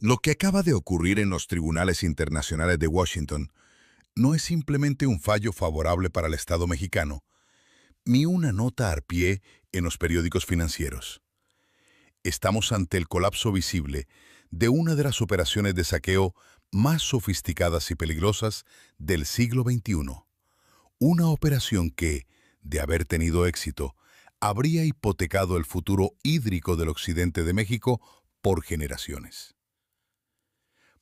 Lo que acaba de ocurrir en los tribunales internacionales de Washington no es simplemente un fallo favorable para el Estado mexicano, ni una nota al pie en los periódicos financieros. Estamos ante el colapso visible de una de las operaciones de saqueo más sofisticadas y peligrosas del siglo XXI. Una operación que, de haber tenido éxito, habría hipotecado el futuro hídrico del occidente de México por generaciones.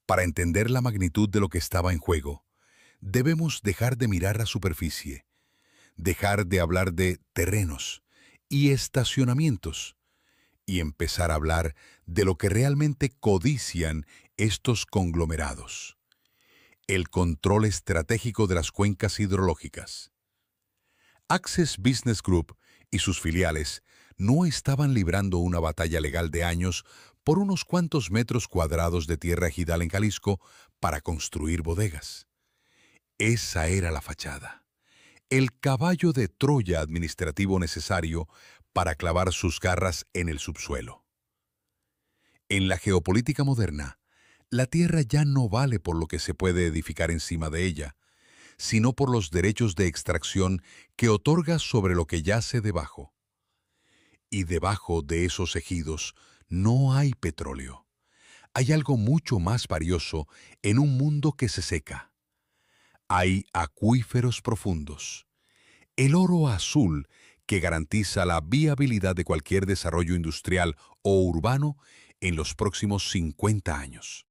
Para entender la magnitud de lo que estaba en juego, debemos dejar de mirar la superficie, dejar de hablar de terrenos y estacionamientos y empezar a hablar de lo que realmente codician estos conglomerados: el control estratégico de las cuencas hidrológicas. Access Business Group y sus filiales no estaban librando una batalla legal de años por unos cuantos metros cuadrados de tierra ejidal en Jalisco para construir bodegas. Esa era la fachada, el caballo de Troya administrativo necesario para clavar sus garras en el subsuelo. En la geopolítica moderna, la tierra ya no vale por lo que se puede edificar encima de ella, sino por los derechos de extracción que otorga sobre lo que yace debajo. Y debajo de esos ejidos no hay petróleo. Hay algo mucho más valioso en un mundo que se seca. Hay acuíferos profundos. El oro azul que garantiza la viabilidad de cualquier desarrollo industrial o urbano en los próximos 50 años.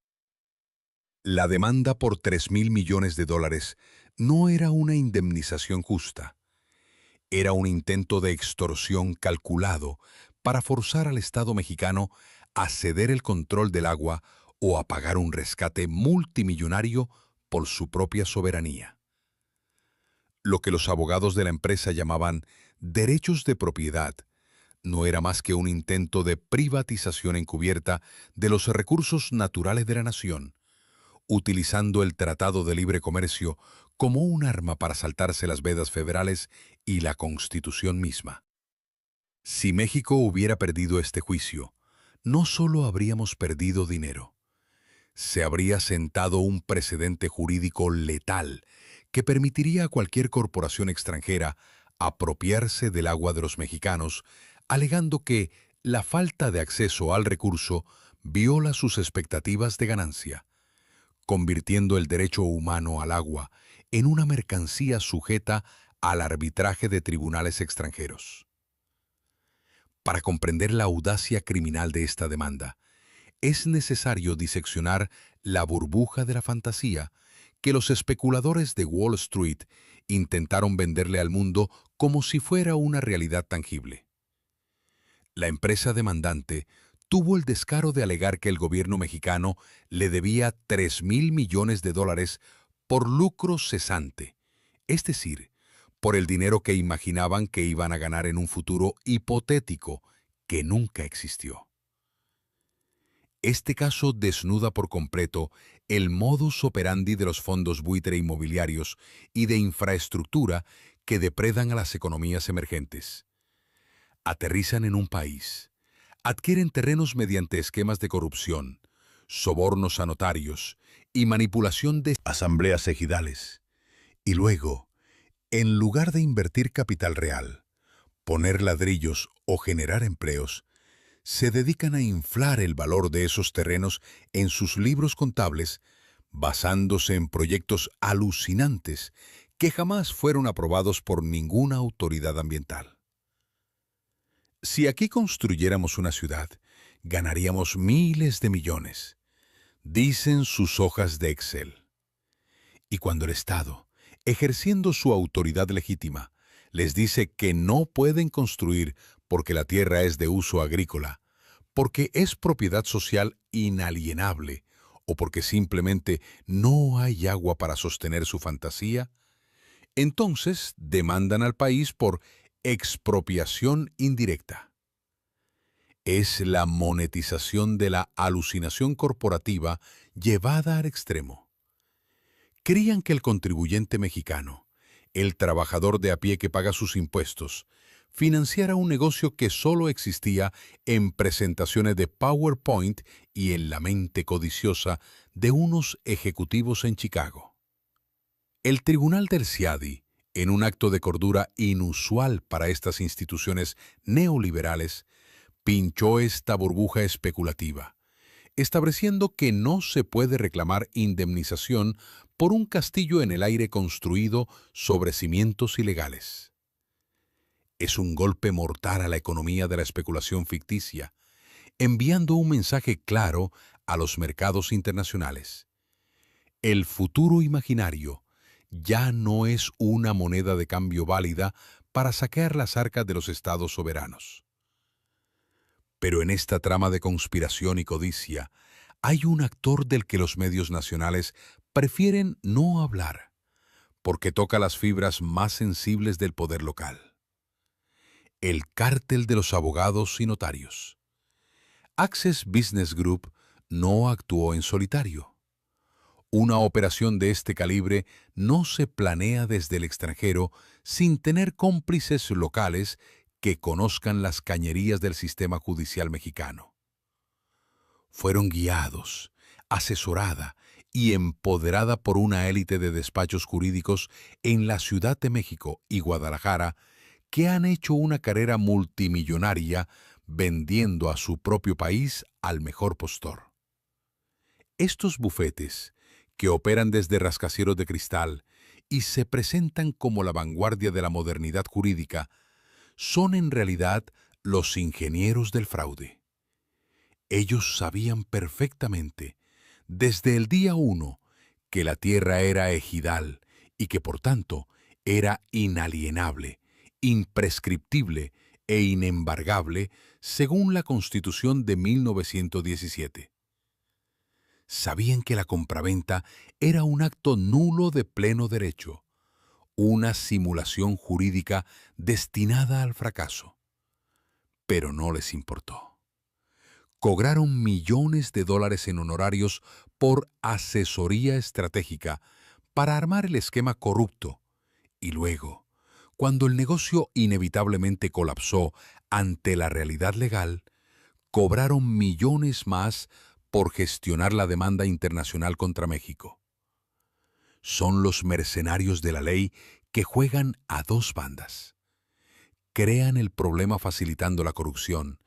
La demanda por $3,000 millones no era una indemnización justa. Era un intento de extorsión calculado para forzar al Estado mexicano a ceder el control del agua o a pagar un rescate multimillonario por su propia soberanía. Lo que los abogados de la empresa llamaban derechos de propiedad no era más que un intento de privatización encubierta de los recursos naturales de la nación, utilizando el Tratado de Libre Comercio como un arma para saltarse las vedas federales y la Constitución misma. Si México hubiera perdido este juicio, no solo habríamos perdido dinero, se habría sentado un precedente jurídico letal que permitiría a cualquier corporación extranjera apropiarse del agua de los mexicanos, alegando que la falta de acceso al recurso viola sus expectativas de ganancia, convirtiendo el derecho humano al agua en una mercancía sujeta al arbitraje de tribunales extranjeros. Para comprender la audacia criminal de esta demanda, es necesario diseccionar la burbuja de la fantasía que los especuladores de Wall Street intentaron venderle al mundo como si fuera una realidad tangible. La empresa demandante tuvo el descaro de alegar que el gobierno mexicano le debía $3,000 millones por lucro cesante, es decir, por el dinero que imaginaban que iban a ganar en un futuro hipotético que nunca existió. Este caso desnuda por completo el modus operandi de los fondos buitre inmobiliarios y de infraestructura que depredan a las economías emergentes. Aterrizan en un país, adquieren terrenos mediante esquemas de corrupción, sobornos a notarios y manipulación de asambleas ejidales. Y luego, en lugar de invertir capital real, poner ladrillos o generar empleos, se dedican a inflar el valor de esos terrenos en sus libros contables, basándose en proyectos alucinantes que jamás fueron aprobados por ninguna autoridad ambiental. Si aquí construyéramos una ciudad, ganaríamos miles de millones, dicen sus hojas de Excel. Y cuando el Estado, ejerciendo su autoridad legítima, les dice que no pueden construir porque la tierra es de uso agrícola, porque es propiedad social inalienable o porque simplemente no hay agua para sostener su fantasía, entonces demandan al país por expropiación indirecta. Es la monetización de la alucinación corporativa llevada al extremo. Crían que el contribuyente mexicano, el trabajador de a pie que paga sus impuestos, financiara un negocio que solo existía en presentaciones de PowerPoint y en la mente codiciosa de unos ejecutivos en Chicago. El Tribunal del CIADI, en un acto de cordura inusual para estas instituciones neoliberales, pinchó esta burbuja especulativa, estableciendo que no se puede reclamar indemnización por un castillo en el aire construido sobre cimientos ilegales. Es un golpe mortal a la economía de la especulación ficticia, enviando un mensaje claro a los mercados internacionales. El futuro imaginario ya no es una moneda de cambio válida para saquear las arcas de los estados soberanos. Pero en esta trama de conspiración y codicia, hay un actor del que los medios nacionales prefieren no hablar, porque toca las fibras más sensibles del poder local. El cártel de los abogados y notarios. Access Business Group no actuó en solitario. Una operación de este calibre no se planea desde el extranjero sin tener cómplices locales que conozcan las cañerías del sistema judicial mexicano. Fueron guiados, asesorada y empoderada por una élite de despachos jurídicos en la Ciudad de México y Guadalajara que han hecho una carrera multimillonaria vendiendo a su propio país al mejor postor. Estos bufetes, que operan desde rascacielos de cristal y se presentan como la vanguardia de la modernidad jurídica, son en realidad los ingenieros del fraude. Ellos sabían perfectamente, desde el día 1, que la tierra era ejidal y que por tanto era inalienable, imprescriptible e inembargable según la Constitución de 1917. Sabían que la compraventa era un acto nulo de pleno derecho, una simulación jurídica destinada al fracaso. Pero no les importó. Cobraron millones de dólares en honorarios por asesoría estratégica para armar el esquema corrupto y luego, cuando el negocio inevitablemente colapsó ante la realidad legal, cobraron millones más por gestionar la demanda internacional contra México. Son los mercenarios de la ley que juegan a dos bandas. Crean el problema facilitando la corrupción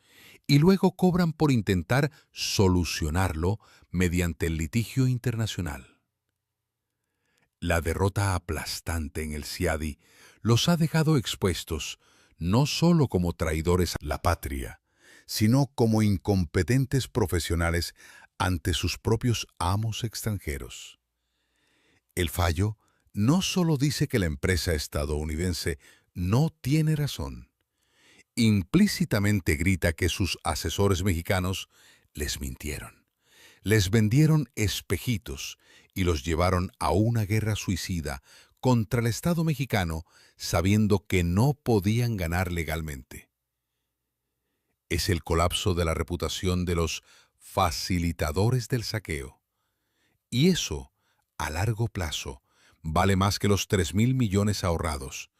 y luego cobran por intentar solucionarlo mediante el litigio internacional. La derrota aplastante en el CIADI los ha dejado expuestos no solo como traidores a la patria, sino como incompetentes profesionales ante sus propios amos extranjeros. El fallo no solo dice que la empresa estadounidense no tiene razón, implícitamente grita que sus asesores mexicanos les mintieron, les vendieron espejitos y los llevaron a una guerra suicida contra el Estado mexicano sabiendo que no podían ganar legalmente. Es el colapso de la reputación de los facilitadores del saqueo. Y eso, a largo plazo, vale más que los 3,000 millones ahorrados,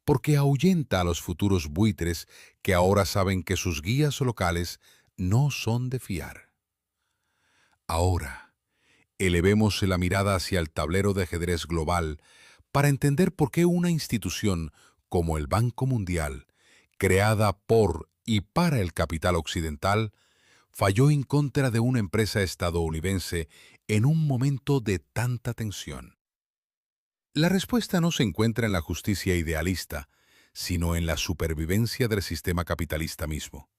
porque ahuyenta a los futuros buitres que ahora saben que sus guías locales no son de fiar. Ahora, elevemos la mirada hacia el tablero de ajedrez global para entender por qué una institución como el Banco Mundial, creada por y para el capital occidental, falló en contra de una empresa estadounidense en un momento de tanta tensión. La respuesta no se encuentra en la justicia idealista, sino en la supervivencia del sistema capitalista mismo.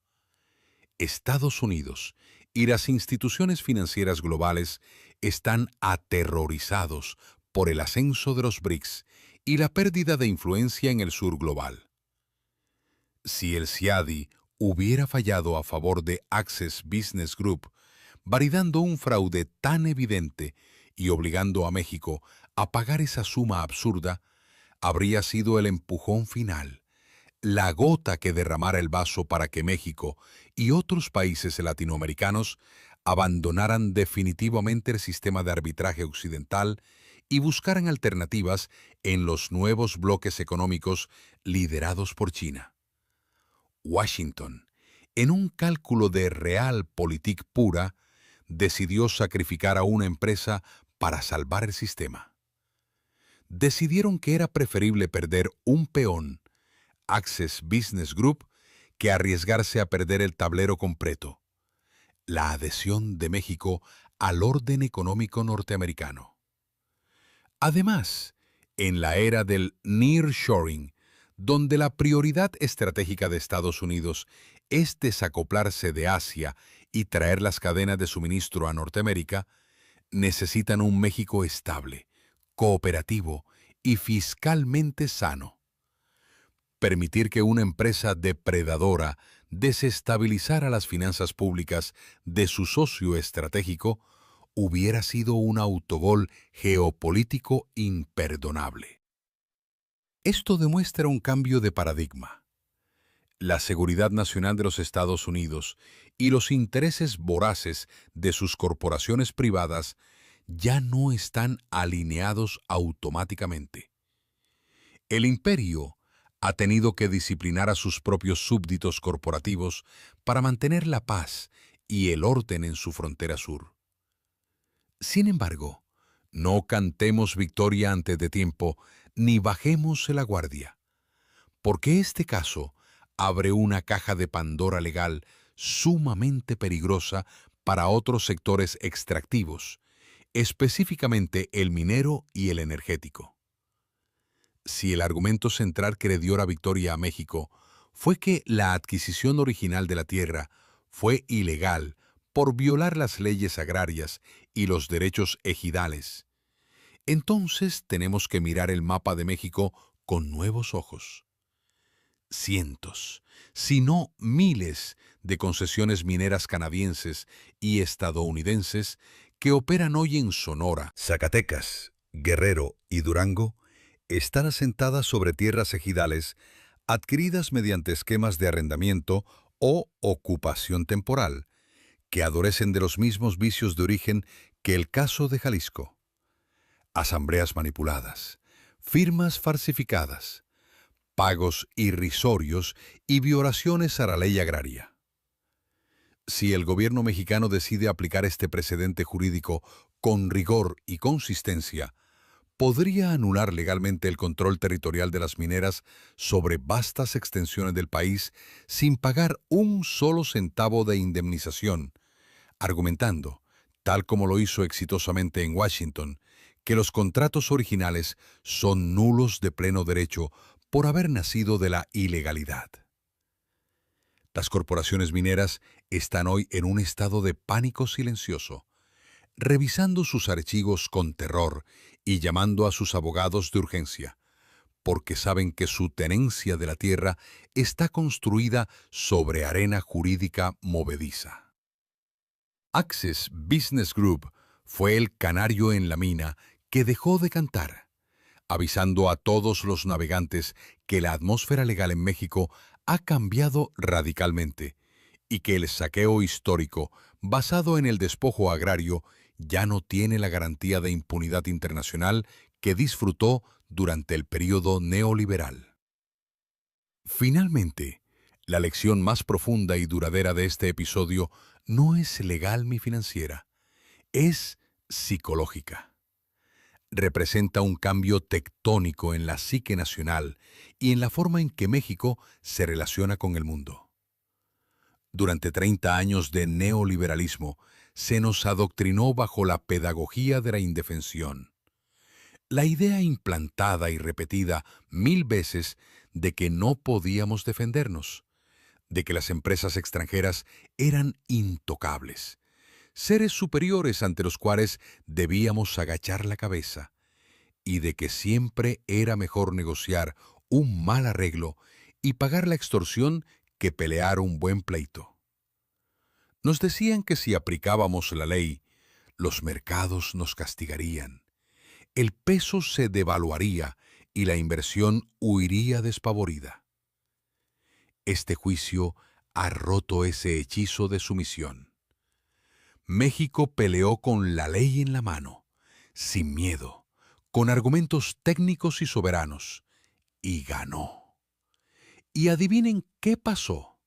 Estados Unidos y las instituciones financieras globales están aterrorizados por el ascenso de los BRICS y la pérdida de influencia en el sur global. Si el CIADI hubiera fallado a favor de Access Business Group, validando un fraude tan evidente y obligando a México a pagar esa suma absurda, habría sido el empujón final, la gota que derramara el vaso para que México y otros países latinoamericanos abandonaran definitivamente el sistema de arbitraje occidental y buscaran alternativas en los nuevos bloques económicos liderados por China. Washington, en un cálculo de realpolitik pura, decidió sacrificar a una empresa para salvar el sistema. Decidieron que era preferible perder un peón, Access Business Group, que arriesgarse a perder el tablero completo, la adhesión de México al orden económico norteamericano. Además, en la era del nearshoring, donde la prioridad estratégica de Estados Unidos es desacoplarse de Asia y traer las cadenas de suministro a Norteamérica, necesitan un México estable, cooperativo y fiscalmente sano. Permitir que una empresa depredadora desestabilizara las finanzas públicas de su socio estratégico hubiera sido un autogol geopolítico imperdonable. Esto demuestra un cambio de paradigma. La seguridad nacional de los Estados Unidos y los intereses voraces de sus corporaciones privadas ya no están alineados automáticamente. El imperio ha tenido que disciplinar a sus propios súbditos corporativos para mantener la paz y el orden en su frontera sur. Sin embargo, no cantemos victoria antes de tiempo ni bajemos la guardia, porque este caso abre una caja de Pandora legal sumamente peligrosa para otros sectores extractivos, específicamente el minero y el energético. Si el argumento central que le dio la victoria a México fue que la adquisición original de la tierra fue ilegal por violar las leyes agrarias y los derechos ejidales, entonces tenemos que mirar el mapa de México con nuevos ojos. Cientos, si no miles, de concesiones mineras canadienses y estadounidenses que operan hoy en Sonora, Zacatecas, Guerrero y Durango están asentadas sobre tierras ejidales adquiridas mediante esquemas de arrendamiento o ocupación temporal, que adolecen de los mismos vicios de origen que el caso de Jalisco. Asambleas manipuladas, firmas falsificadas, pagos irrisorios y violaciones a la ley agraria. Si el gobierno mexicano decide aplicar este precedente jurídico con rigor y consistencia, podría anular legalmente el control territorial de las mineras sobre vastas extensiones del país sin pagar un solo centavo de indemnización, argumentando, tal como lo hizo exitosamente en Washington, que los contratos originales son nulos de pleno derecho por haber nacido de la ilegalidad. Las corporaciones mineras están hoy en un estado de pánico silencioso, revisando sus archivos con terror y llamando a sus abogados de urgencia, porque saben que su tenencia de la tierra está construida sobre arena jurídica movediza. Access Business Group fue el canario en la mina que dejó de cantar, avisando a todos los navegantes que la atmósfera legal en México ha cambiado radicalmente y que el saqueo histórico, basado en el despojo agrario, ya no tiene la garantía de impunidad internacional que disfrutó durante el período neoliberal. Finalmente, la lección más profunda y duradera de este episodio no es legal ni financiera, es psicológica. Representa un cambio tectónico en la psique nacional y en la forma en que México se relaciona con el mundo. Durante 30 años de neoliberalismo, se nos adoctrinó bajo la pedagogía de la indefensión. La idea implantada y repetida 1000 veces de que no podíamos defendernos, de que las empresas extranjeras eran intocables, seres superiores ante los cuales debíamos agachar la cabeza, y de que siempre era mejor negociar un mal arreglo y pagar la extorsión que pelear un buen pleito. Nos decían que si aplicábamos la ley, los mercados nos castigarían, el peso se devaluaría y la inversión huiría despavorida. Este juicio ha roto ese hechizo de sumisión. México peleó con la ley en la mano, sin miedo, con argumentos técnicos y soberanos, y ganó. Y adivinen qué pasó.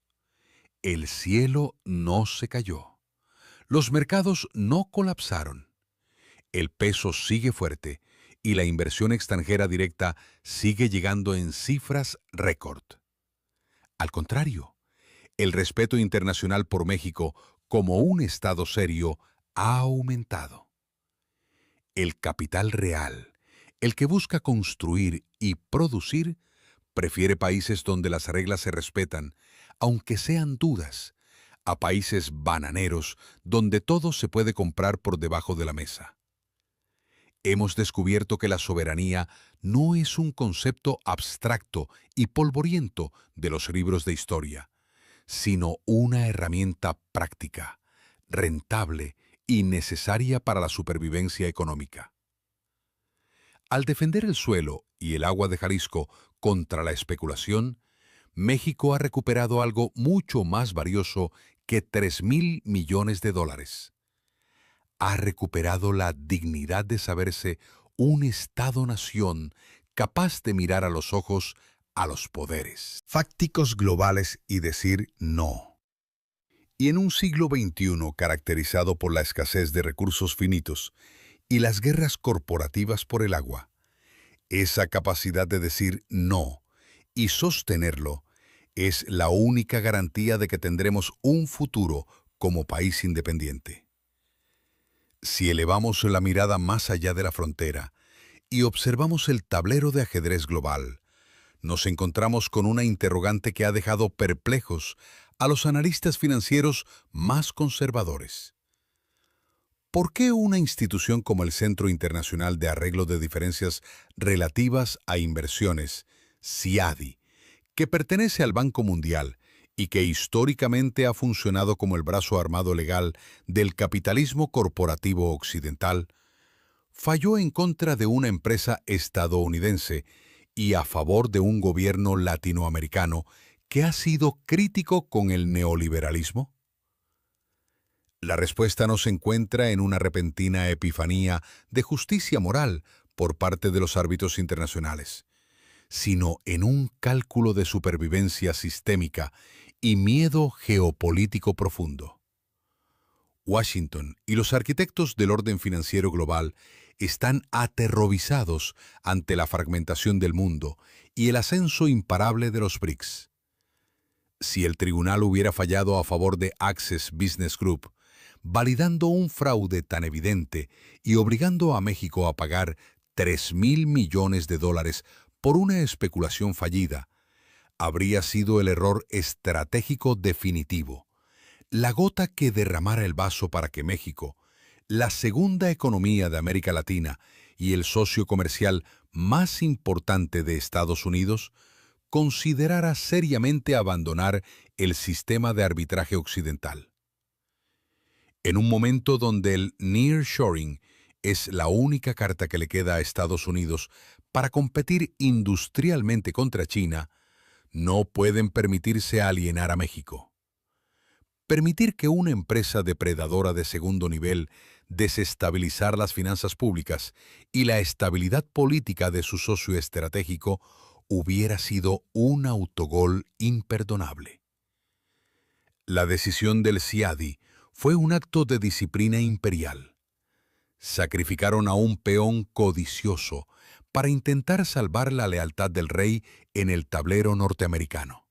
El cielo no se cayó. Los mercados no colapsaron. El peso sigue fuerte y la inversión extranjera directa sigue llegando en cifras récord. Al contrario, el respeto internacional por México como un Estado serio ha aumentado. El capital real, el que busca construir y producir, prefiere países donde las reglas se respetan, aunque sean duras, a países bananeros donde todo se puede comprar por debajo de la mesa. Hemos descubierto que la soberanía no es un concepto abstracto y polvoriento de los libros de historia, sino una herramienta práctica, rentable y necesaria para la supervivencia económica. Al defender el suelo y el agua de Jalisco contra la especulación, México ha recuperado algo mucho más valioso que 3.000 millones de dólares. Ha recuperado la dignidad de saberse un Estado-nación capaz de mirar a los ojos a los poderes Fácticos globales y decir no. Y en un siglo XXI caracterizado por la escasez de recursos finitos y las guerras corporativas por el agua, esa capacidad de decir no y sostenerlo es la única garantía de que tendremos un futuro como país independiente. Si elevamos la mirada más allá de la frontera y observamos el tablero de ajedrez global, nos encontramos con una interrogante que ha dejado perplejos a los analistas financieros más conservadores. ¿Por qué una institución como el Centro Internacional de Arreglo de Diferencias Relativas a Inversiones, CIADI, que pertenece al Banco Mundial y que históricamente ha funcionado como el brazo armado legal del capitalismo corporativo occidental, falló en contra de una empresa estadounidense y a favor de un gobierno latinoamericano que ha sido crítico con el neoliberalismo? La respuesta no se encuentra en una repentina epifanía de justicia moral por parte de los árbitros internacionales, sino en un cálculo de supervivencia sistémica y miedo geopolítico profundo. Washington y los arquitectos del orden financiero global están aterrorizados ante la fragmentación del mundo y el ascenso imparable de los BRICS. Si el tribunal hubiera fallado a favor de Access Business Group, validando un fraude tan evidente y obligando a México a pagar 3.000 millones de dólares por una especulación fallida, habría sido el error estratégico definitivo, la gota que derramara el vaso para que México, la segunda economía de América Latina y el socio comercial más importante de Estados Unidos, considerara seriamente abandonar el sistema de arbitraje occidental. En un momento donde el nearshoring es la única carta que le queda a Estados Unidos para competir industrialmente contra China, no pueden permitirse alienar a México. Permitir que una empresa depredadora de segundo nivel desestabilizar las finanzas públicas y la estabilidad política de su socio estratégico hubiera sido un autogol imperdonable. La decisión del CIADI fue un acto de disciplina imperial. Sacrificaron a un peón codicioso para intentar salvar la lealtad del rey en el tablero norteamericano.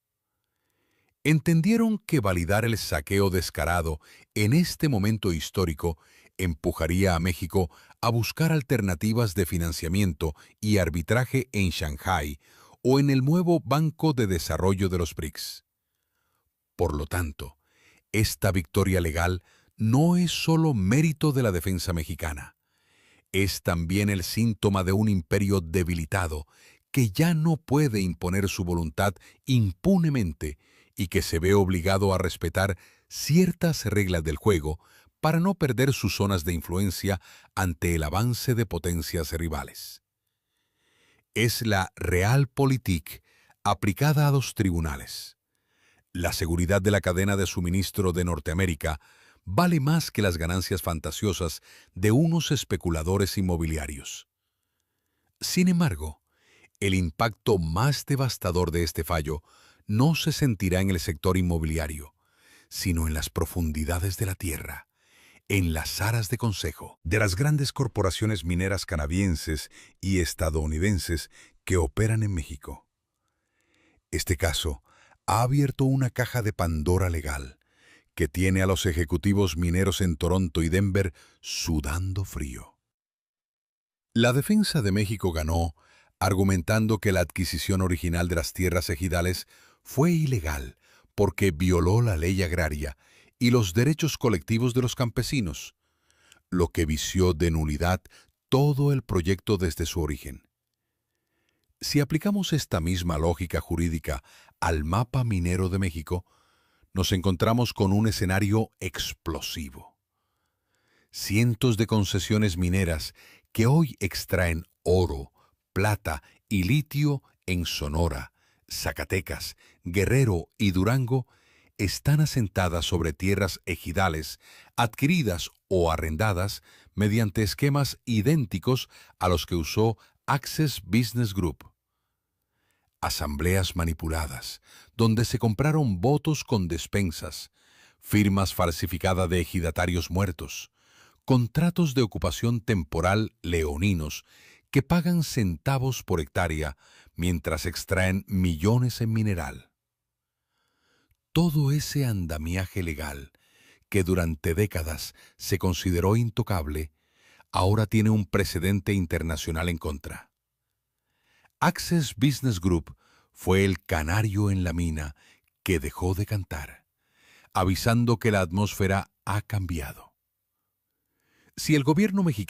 Entendieron que validar el saqueo descarado en este momento histórico empujaría a México a buscar alternativas de financiamiento y arbitraje en Shanghái o en el nuevo Banco de Desarrollo de los BRICS. Por lo tanto, esta victoria legal no es solo mérito de la defensa mexicana, es también el síntoma de un imperio debilitado que ya no puede imponer su voluntad impunemente y que se ve obligado a respetar ciertas reglas del juego para no perder sus zonas de influencia ante el avance de potencias rivales. Es la Realpolitik aplicada a los tribunales. La seguridad de la cadena de suministro de Norteamérica vale más que las ganancias fantasiosas de unos especuladores inmobiliarios. Sin embargo, el impacto más devastador de este fallo no se sentirá en el sector inmobiliario, sino en las profundidades de la tierra, en las aras de consejo de las grandes corporaciones mineras canadienses y estadounidenses que operan en México. Este caso ha abierto una caja de Pandora legal que tiene a los ejecutivos mineros en Toronto y Denver sudando frío. La defensa de México ganó, argumentando que la adquisición original de las tierras ejidales fue ilegal porque violó la ley agraria y los derechos colectivos de los campesinos, lo que vició de nulidad todo el proyecto desde su origen. Si aplicamos esta misma lógica jurídica al mapa minero de México, nos encontramos con un escenario explosivo. Cientos de concesiones mineras que hoy extraen oro, plata y litio en Sonora, Zacatecas, Guerrero y Durango están asentadas sobre tierras ejidales adquiridas o arrendadas mediante esquemas idénticos a los que usó Access Business Group. Asambleas manipuladas, donde se compraron votos con despensas, firmas falsificadas de ejidatarios muertos, contratos de ocupación temporal leoninos que pagan centavos por hectárea mientras extraen millones en mineral. Todo ese andamiaje legal, que durante décadas se consideró intocable, ahora tiene un precedente internacional en contra. Access Business Group fue el canario en la mina que dejó de cantar, avisando que la atmósfera ha cambiado. Si el gobierno mexicano